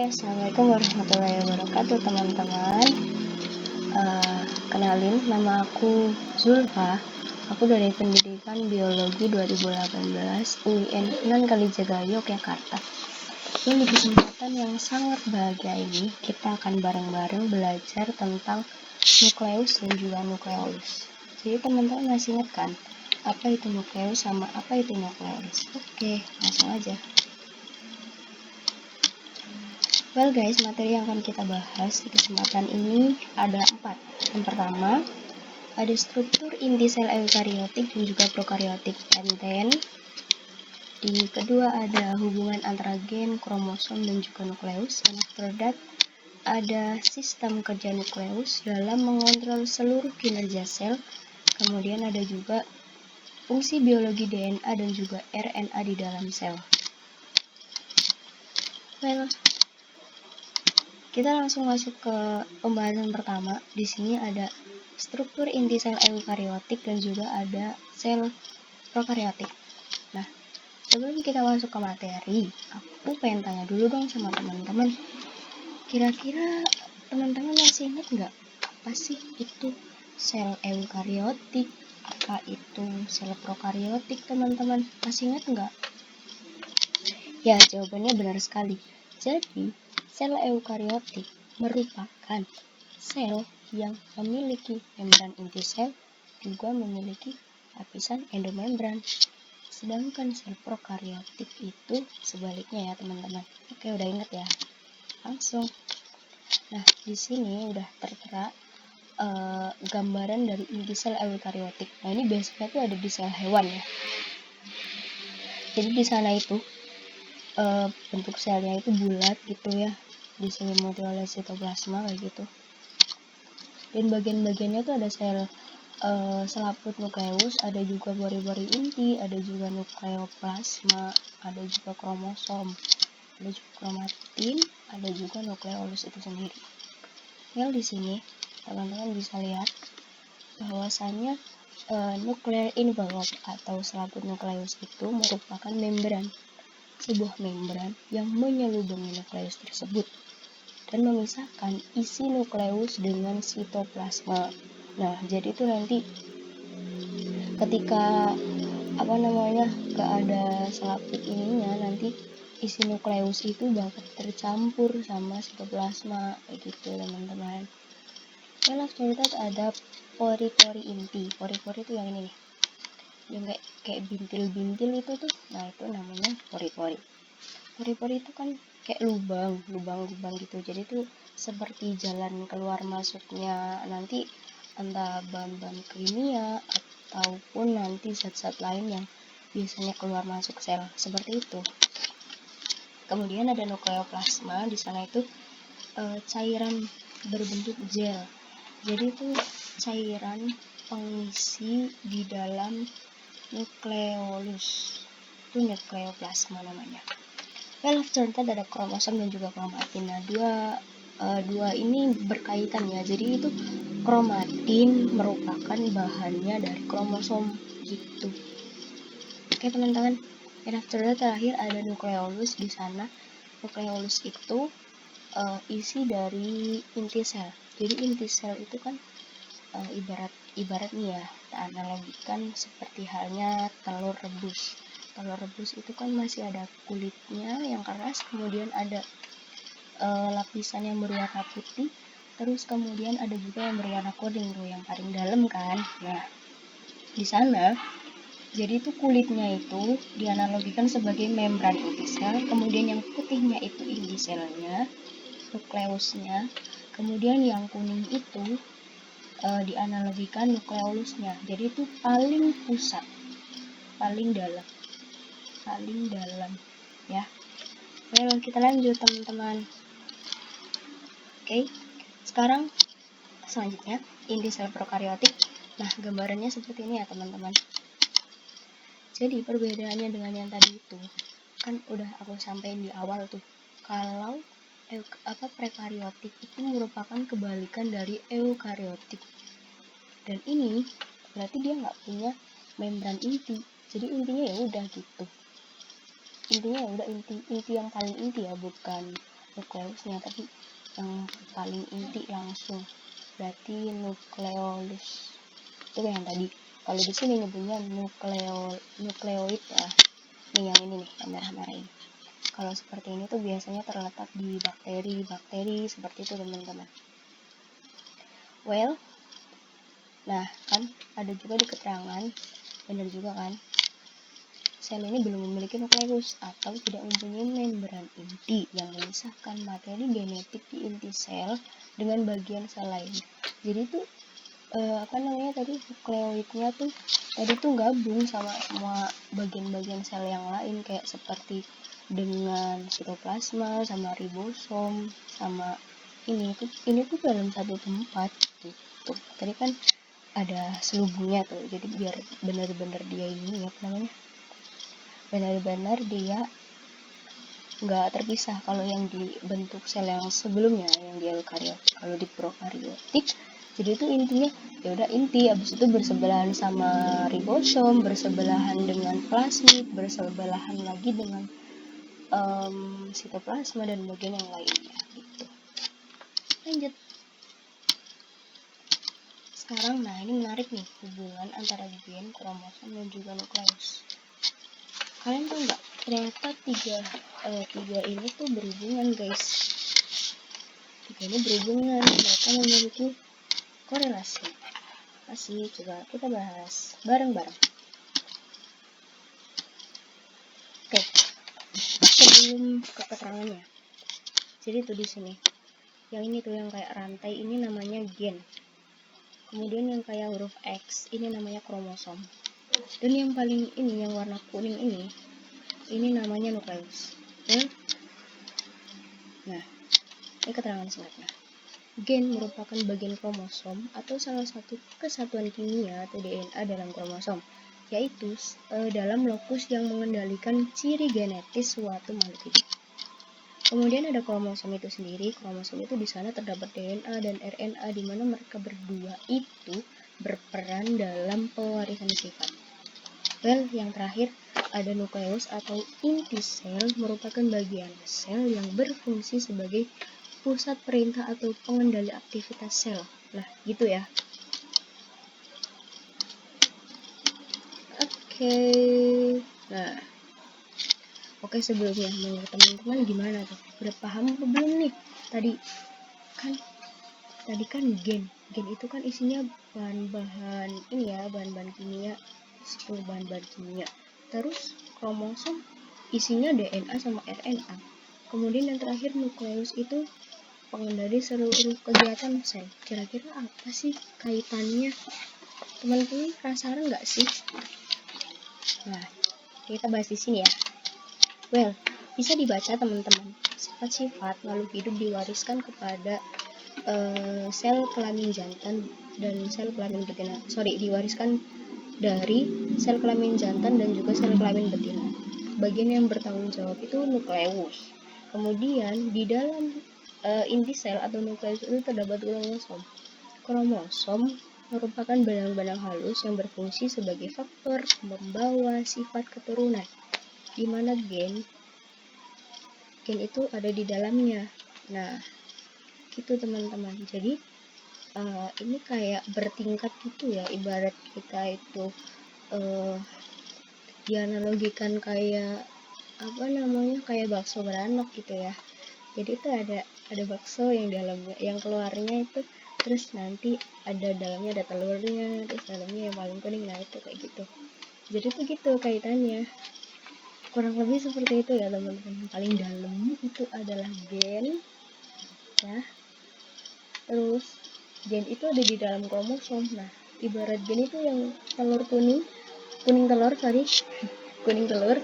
Assalamualaikum warahmatullahi wabarakatuh teman-teman. Kenalin, nama aku Zulfa. Aku dari Pendidikan Biologi 2018 UIN Sunan Kalijaga, Yogyakarta. Dan di kesempatan yang sangat bahagia ini, kita akan bareng-bareng belajar tentang nukleus dan juga nukleolus. Jadi teman-teman masih ingat kan, apa itu nukleus sama apa itu nukleolus? Oke, langsung aja. Well guys, materi yang akan kita bahas di kesempatan ini ada 4. Yang pertama, ada struktur inti sel eukariotik dan juga prokariotik. And then, di kedua ada hubungan antara gen, kromosom, dan juga nukleus. And after that, ada sistem kerja nukleus dalam mengontrol seluruh kinerja sel. Kemudian ada juga fungsi biologi DNA dan juga RNA di dalam sel. Well, kita langsung masuk ke pembahasan pertama. Di sini ada struktur inti sel eukariotik dan juga ada sel prokariotik. Nah, sebelum kita masuk ke materi, aku pengen tanya dulu dong sama teman-teman. Kira-kira teman-teman masih ingat nggak apa sih itu sel eukariotik? Apa itu sel prokariotik, teman-teman? Masih ingat nggak? Ya, jawabannya benar sekali. Jadi, sel eukariotik merupakan sel yang memiliki membran inti sel, juga memiliki lapisan endomembran. Sedangkan sel prokariotik itu sebaliknya ya teman-teman. Oke, udah ingat ya? Langsung. Nah, di sini udah tertera gambaran dari inti sel eukariotik. Nah, ini biasanya tuh ada di sel hewan ya. Jadi di sana itu bentuk selnya itu bulat gitu ya, diselimuti oleh sitoplasma kayak gitu. Dan bagian-bagiannya tuh ada sel selaput nukleus, ada juga pori-pori inti, ada juga nukleoplasma, ada juga kromosom, ada juga kromatin, ada juga nukleolus itu sendiri. Di sini teman-teman bisa lihat bahwasannya nuclear envelope atau selaput nukleus itu merupakan membran, sebuah membran yang menyelubungi nukleus tersebut dan memisahkan isi nukleus dengan sitoplasma. Nah, jadi itu nanti ketika gak ada selaput ininya, nanti isi nukleus itu bakal tercampur sama sitoplasma kayak gitu teman-teman. After that ada pori-pori inti. Pori-pori itu yang ini nih, yang kayak bintil-bintil itu tuh. Nah, itu namanya pori-pori. Pori-pori itu kan kayak lubang gitu. Jadi itu seperti jalan keluar masuknya nanti entah bahan-bahan kimia ataupun nanti zat-zat lain yang biasanya keluar masuk sel, seperti itu. Kemudian ada nukleoplasma. Di sana itu cairan berbentuk gel. Jadi itu cairan pengisi di dalam nukleolus. Itu nukleoplasma namanya. After that ada kromosom dan juga kromatin. Nah, dua ini berkaitan ya. Jadi itu kromatin merupakan bahannya dari kromosom gitu. Oke teman-teman. After that terakhir ada nukleolus. Di sana nukleolus itu isi dari inti sel. Jadi inti sel itu kan ibarat nih ya, kita analogikan seperti halnya telur rebus. Telur rebus itu kan masih ada kulitnya yang keras, kemudian ada lapisan yang berwarna putih, terus kemudian ada juga yang berwarna kuning tuh yang paling dalam kan. Nah, di sana jadi itu kulitnya itu dianalogikan sebagai membran inti sel, kemudian yang putihnya itu inti selnya, nukleusnya, kemudian yang kuning itu dianalogikan nukleolusnya. Jadi itu paling pusat, paling dalam ya. Kita lanjut teman-teman. Oke, sekarang selanjutnya inti sel prokariotik. Nah, gambarannya seperti ini ya teman-teman. Jadi perbedaannya dengan yang tadi itu kan udah aku sampaikan di awal tuh, kalau prekariotik itu merupakan kebalikan dari eukariotik. Dan ini berarti dia nggak punya membran inti. Jadi intinya ya udah gitu. Intinya ya udah inti yang paling inti ya, bukan nukleusnya, tapi yang paling inti langsung, berarti nukleolus itu yang tadi. Kalau di sini nyebutnya nukleoid ya. Nih yang ini nih, yang merah-merah ini. Kalau seperti ini tuh biasanya terletak di bakteri seperti itu teman-teman. Well, nah kan ada juga di keterangan, benar juga kan, sel ini belum memiliki nukleus atau tidak mempunyai membran inti yang memisahkan materi genetik di inti sel dengan bagian sel lain. Jadi tuh nukleoidnya tuh tadi tuh gabung sama semua bagian-bagian sel yang lain, kayak seperti dengan sitoplasma sama ribosom sama ini tuh dalam satu tempat gitu. Tadi kan ada selubungnya tuh, jadi biar benar-benar dia ini benar-benar dia nggak terpisah. Kalau yang dibentuk sel yang sebelumnya yang di eukariotik, kalau di prokariotik jadi itu intinya ya udah inti, abis itu bersebelahan sama ribosom, bersebelahan dengan plasmid, bersebelahan lagi dengan sitoplasma dan bagian yang lainnya gitu. Lanjut sekarang, nah ini menarik nih, hubungan antara gen, kromosom dan juga nukleus. Kalian tahu nggak, ternyata tiga ini tuh berhubungan guys. Tiga ini berhubungan, mereka memiliki korelasi. Masih coba kita bahas bareng-bareng. Oke, sebelum ke keterangannya. Jadi tuh di sini, yang ini tuh yang kayak rantai ini namanya gen. Kemudian yang kayak huruf X ini namanya kromosom. Dan yang paling ini, yang warna kuning ini namanya nukleus. Nah, ini keterangan singkatnya. Gen merupakan bagian kromosom atau salah satu kesatuan kimia atau DNA dalam kromosom, yaitu dalam lokus yang mengendalikan ciri genetis suatu makhluk hidup. Kemudian ada kromosom itu sendiri. Kromosom itu di sana terdapat DNA dan RNA, di mana mereka berdua itu berperan dalam pewarisan sifat. Well, yang terakhir ada nukleus atau inti sel, merupakan bagian sel yang berfungsi sebagai pusat perintah atau pengendali aktivitas sel. Nah, gitu ya. Oke, sebelumnya menurut teman-teman gimana tuh? Udah paham apa belum nih? Tadi kan gen itu kan isinya bahan-bahan kimia, 10 bahan-bahan kimia. Terus kromosom isinya DNA sama RNA. Kemudian yang terakhir nukleus itu pengendali seluruh kegiatan sel. Kira-kira apa sih kaitannya? Teman-teman penasaran nggak sih? Nah, kita bahas di sini ya. Well, bisa dibaca teman-teman. Sifat-sifat makhluk hidup diwariskan kepada sel kelamin jantan dan sel kelamin betina. Diwariskan dari sel kelamin jantan dan juga sel kelamin betina. Bagian yang bertanggung jawab itu nukleus. Kemudian di dalam inti sel atau nukleus itu terdapat kromosom. Kromosom merupakan benang-benang halus yang berfungsi sebagai faktor membawa sifat keturunan, di mana gen itu ada di dalamnya. Nah, gitu teman-teman. Jadi ini kayak bertingkat gitu ya, ibarat kita itu dianalogikan kayak kayak bakso beranak gitu ya. Jadi itu ada bakso yang dalamnya, yang keluarnya itu, terus nanti dalamnya ada telurnya, terus dalamnya yang paling kuning. Nah itu kayak gitu. Jadi tuh gitu kaitannya, kurang lebih seperti itu ya teman-teman. Paling dalam itu adalah gen ya. Terus gen itu ada di dalam kromosom. Nah, ibarat gen itu yang kuning telur,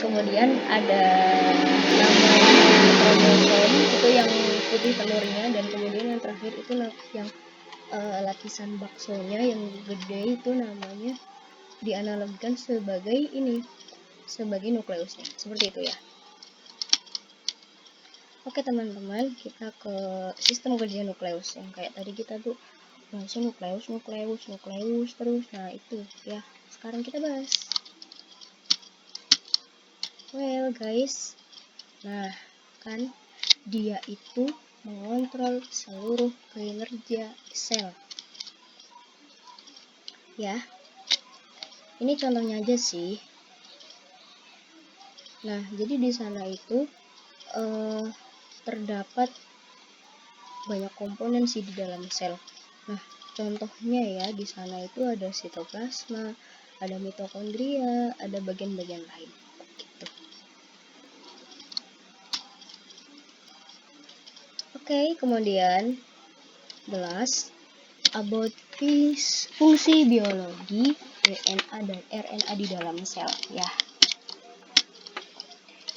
kemudian ada namanya kromosom itu yang putih telurnya, dan kemudian yang terakhir itu yang lapisan baksonya yang gede itu namanya dianalogikan sebagai nukleusnya, seperti itu ya. Oke teman-teman, kita ke sistem kerja nukleus yang kayak tadi kita tuh bahasnya nukleus terus. Nah itu ya, sekarang kita bahas. Well guys, nah kan dia itu mengontrol seluruh kinerja sel. Ya, ini contohnya aja sih. Nah, jadi di sana itu terdapat banyak komponen sih di dalam sel. Nah, contohnya ya di sana itu ada sitoplasma, ada mitokondria, ada bagian-bagian lain. Gitu. Oke, kemudian the last about fungsi biologi DNA dan RNA di dalam sel. Ya,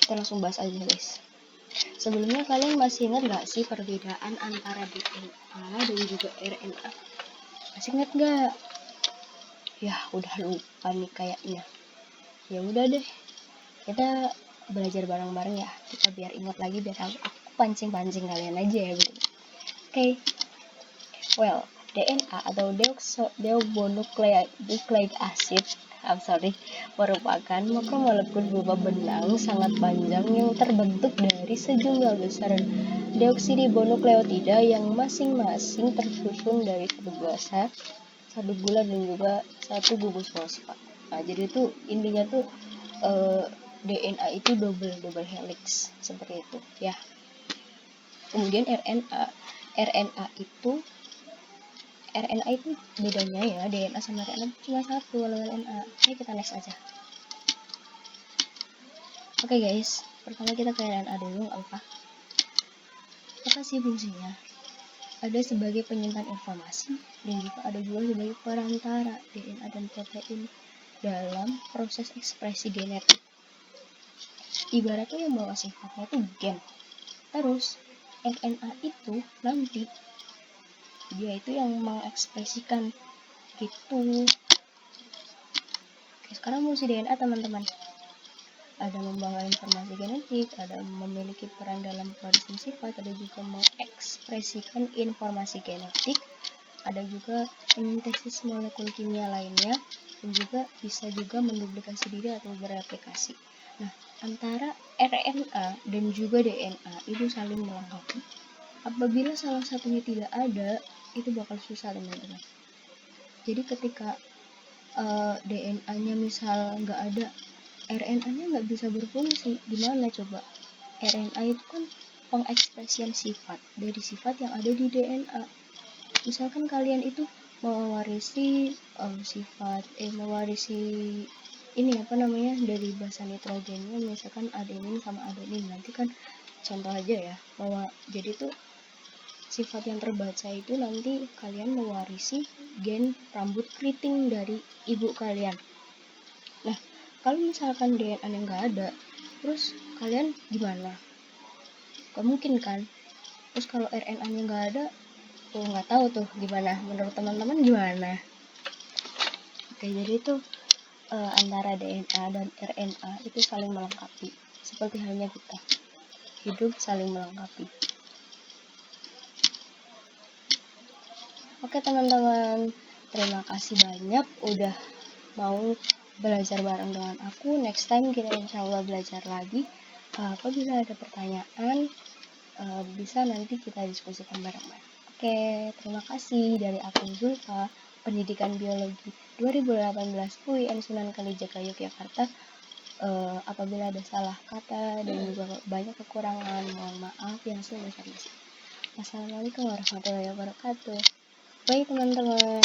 kita langsung bahas aja guys. Sebelumnya kalian masih ingat gak sih perbedaan antara DNA dan juga RNA? Masih ingat gak? Ya udah lupa nih kayaknya. Ya udah deh, kita belajar bareng-bareng ya. Kita biar ingat lagi, biar aku pancing-pancing kalian aja ya. Oke. Well, DNA atau deoxyribonucleic acid merupakan makromolekul berupa benang sangat panjang yang terbentuk dari sejumlah besar deoksiribonukleotida yang masing-masing tersusun dari satu gula dan juga satu gugus fosfat. Nah, jadi itu intinya tuh DNA itu double helix seperti itu ya. Kemudian RNA itu bedanya ya, DNA sama RNA cuma satu, lawan RNA. Oke, kita next aja. Oke guys, pertama kita ke RNA dulu, apa sih fungsinya? Ada sebagai penyimpan informasi dan juga ada juga sebagai perantara DNA dan protein dalam proses ekspresi genetik. Ibaratnya yang bawa sifatnya itu gen. Terus RNA itu nanti dia itu yang mengekspresikan gitu. Oke, sekarang fungsi DNA teman-teman, ada membawa informasi genetik, ada memiliki peran dalam produksi sifat, ada juga mengekspresikan informasi genetik, ada juga mesintesis molekul kimia lainnya, dan juga bisa juga menduplikasi diri atau bereplikasi. Nah, antara RNA dan juga DNA itu saling melengkapi. Apabila salah satunya tidak ada, itu bakal susah teman-teman. Jadi ketika DNA-nya misal nggak ada, RNA-nya nggak bisa berfungsi. Gimana coba? RNA itu kan pengekspresian sifat dari sifat yang ada di DNA. Misalkan kalian itu mewarisi dari basa nitrogennya, misalkan adenin sama adenin, nanti kan contoh aja ya, bahwa jadi tuh sifat yang terbaca itu nanti kalian mewarisi gen rambut keriting dari ibu kalian. Nah, kalau misalkan DNA-nya nggak ada, terus kalian gimana? Gak mungkin kan? Terus kalau RNA-nya nggak ada, nggak tahu tuh gimana. Menurut teman-teman gimana? Oke, jadi itu antara DNA dan RNA itu saling melengkapi. Seperti halnya kita hidup saling melengkapi. Oke teman-teman, terima kasih banyak udah mau belajar bareng dengan aku. Next time kita insya Allah belajar lagi. Apabila ada pertanyaan, bisa nanti kita diskusikan bareng-bareng. Oke, terima kasih dari aku Zulfa, Pendidikan Biologi 2018 UIN Sunan Kalijaga Yogyakarta. Apabila ada salah kata dan juga banyak kekurangan, mohon maaf yang sebesar-besarnya. Wassalamualaikum warahmatullahi wabarakatuh. Baik teman-teman.